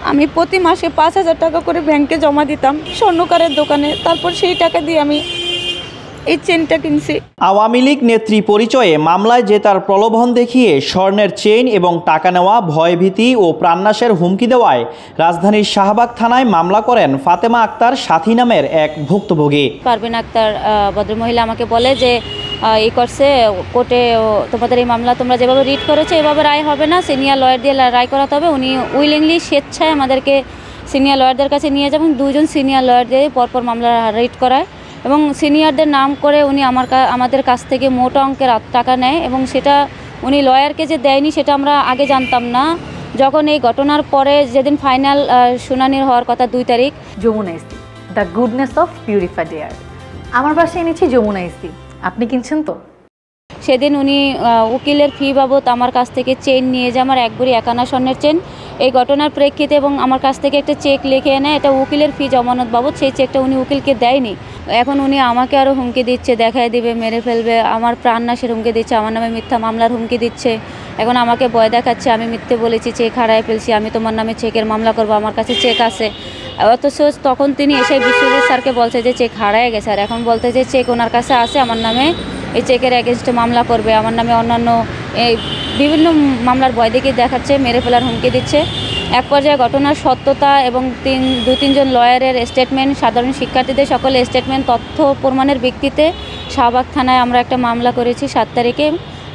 আমি প্রতি মাসে ৫,০০০ টাকা করে ব্যাংকে জমা দিতাম স্বর্ণকারের দোকানে। তারপর সেই টাকা দিয়ে আমি এই চেনটা কিনছি। আওয়ামী লীগ নেত্রী পরিচয়ে মামলায় জেতার প্রলোভন দেখিয়ে স্বর্ণের চেইন এবং টাকা নেওয়া, ভয়ভীতি ও প্রাণনাশের হুমকি দেওয়ায় রাজধানীর শাহবাগ থানায় মামলা করেন ফাতেমা আক্তার সাথী নামের এক ভুক্তভোগী। পারভিন আক্তার ভদ্রমহিলা আমাকে বলে যে এই করছে কোর্টে তোমাদের এই মামলা তোমরা যেভাবে রিড করেছো এভাবে রায় হবে না, সিনিয়র লয়ার দিয়ে রায় করাতে হবে। উনি উইলিংলি স্বেচ্ছায় আমাদেরকে সিনিয়র লয়ারদের কাছে নিয়ে যাবেন, দুজন সিনিয়র লয়ার দিয়ে পরপর মামলা রিড করায় এবং সিনিয়রদের নাম করে উনি আমাদের কাছ থেকে মোটা অঙ্কের টাকা নেয় এবং সেটা উনি লয়ারকে যে দেয়নি সেটা আমরা আগে জানতাম না। যখন এই ঘটনার পরে যেদিন ফাইনাল শুনানির হওয়ার কথা 2 তারিখ। Jamuna EC, the goodness of purified air. আমার বাসায় এনেছি যমুনা ইসি, আপনি কিনছেন তো? সেদিন উনি উকিলের ফি বাবদ আমার কাছ থেকে চেন নিয়ে যায়, আমার 1 ভরি 1 আনা স্বর্ণের চেন। এই ঘটনার প্রেক্ষিতে এবং আমার কাছ থেকে একটা চেক লিখে এনে এটা উকিলের ফি জমানত বাবদ, সেই চেকটা উনি উকিলকে দেয়নি। এখন উনি আমাকে আরও হুমকি দিচ্ছে, দেখায় দিবে, মেরে ফেলবে, আমার প্রাণনাশের হুমকি দিচ্ছে, আমার নামে মিথ্যা মামলার হুমকি দিচ্ছে। এখন আমাকে ভয় দেখাচ্ছে, আমি মিথ্যে বলেছি, চেক হারায় ফেলছি, আমি তোমার নামে চেকের মামলা করবো, আমার কাছে চেক আছে। অথচ তখন তিনি এসে বিশ্বজিৎ স্যারকে বলছে যে চেক হারায় গেছে, আর এখন বলতে যে চেক ওনার কাছে আছে, আমার নামে এই চেকের এগেনস্টে মামলা করবে, আমার নামে অন্যান্য এই বিভিন্ন মামলার ভয় দেখিয়ে দেখাচ্ছে, মেরে ফেলার হুমকি দিচ্ছে। এক পর্যায়ে ঘটনার সত্যতা এবং 2-3 জন লয়ারের স্টেটমেন্ট, সাধারণ শিক্ষার্থীদের সকলের স্টেটমেন্ট, তথ্য প্রমাণের ভিত্তিতে শাহবাগ থানায় আমরা একটা মামলা করেছি 7 তারিখে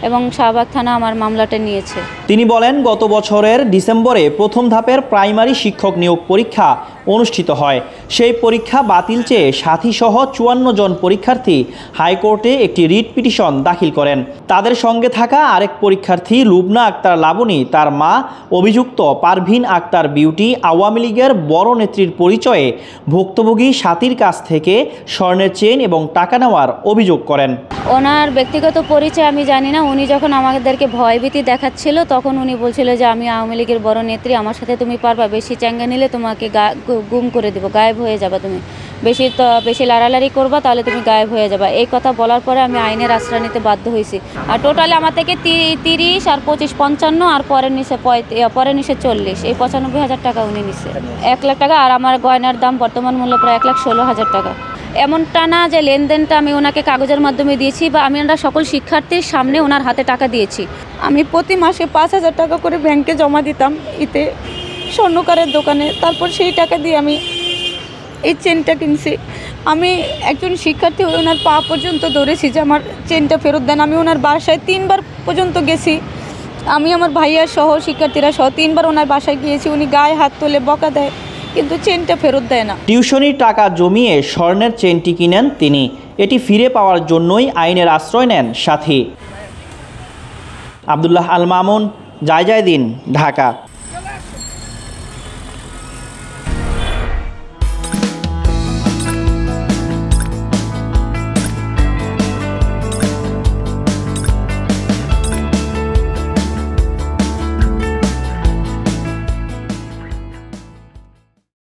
এবং শাহবাগ থানা আমার মামলাটা নিয়েছে। তিনি বলেন, গত বছরের ডিসেম্বরে প্রথম ধাপের প্রাইমারি শিক্ষক নিয়োগ পরীক্ষা অনুষ্ঠিত হয়। সেই পরীক্ষা বাতিল চেয়ে সাথীসহ 54 জন পরীক্ষার্থী হাইকোর্টে একটি রিট পিটিশন দাখিল করেন। তাদের সঙ্গে থাকা আরেক পরীক্ষার্থী লুবনা আক্তার লাবণী, তার মা অভিযুক্ত পারভিন আক্তার বিউটি আওয়ামী লীগের বড় নেত্রীর পরিচয়ে ভুক্তভোগী সাথীর কাছ থেকে স্বর্ণের চেন এবং টাকা নেওয়ার অভিযোগ করেন। ওনার ব্যক্তিগত পরিচয় আমি জানি না। উনি যখন আমাদেরকে ভয়ভীতি দেখাচ্ছিল তখন উনি বলছিল যে আমি আওয়ামী লীগের বড় নেত্রী, আমার সাথে তুমি পারবা, বেশি চ্যাঙ্গা নিলে তোমাকে গুম করে দেবো, গায়েব হয়ে যাবা, তুমি বেশি লাড়ালাড়ি করবা তাহলে তুমি গায়েব হয়ে যাবা। এই কথা বলার পরে আমি আইনের আশ্রয় নিতে বাধ্য হয়েছি। আর টোটালি আমার থেকে 30 আর 25 55 আর পরের নিচে 40, এই 95,000 টাকা উনি নিছে। 1 লাখ টাকা। আর আমার গয়নার দাম বর্তমান মূল্য প্রায় 1,16,000 টাকা। এমনটা না যে লেনদেনটা আমি ওনাকে কাগজের মাধ্যমে দিয়েছি বা আমরা সকল শিক্ষার্থীর সামনে ওনার হাতে টাকা দিয়েছি। আমি প্রতি মাসে ৫,০০০ টাকা করে ব্যাংকে জমা দিতাম স্বর্ণকারের দোকানে। তারপর সেই টাকা দিয়ে আমি এই চেনটা কিনছি। আমি একজন শিক্ষার্থী হয়ে ওনার পা পর্যন্ত ধরেছি যে আমার চেনটা ফেরত দেন। আমি ওনার বাসায় 3 বার পর্যন্ত গেছি। আমি আমার ভাইয়া সহ শিক্ষার্থীরা সহ 3 বার ওনার বাসায় গিয়েছি। উনি গায়ে হাত তোলে, বকা দেয়, কিন্তু চেনটা ফেরত দেয় না। টিউশনির টাকা জমিয়ে স্বর্ণের চেনটি কিনেন তিনি। এটি ফিরে পাওয়ার জন্যই আইনের আশ্রয় নেন সাথী। আব্দুল্লাহ আল মামুন, জয় দিন, ঢাকা।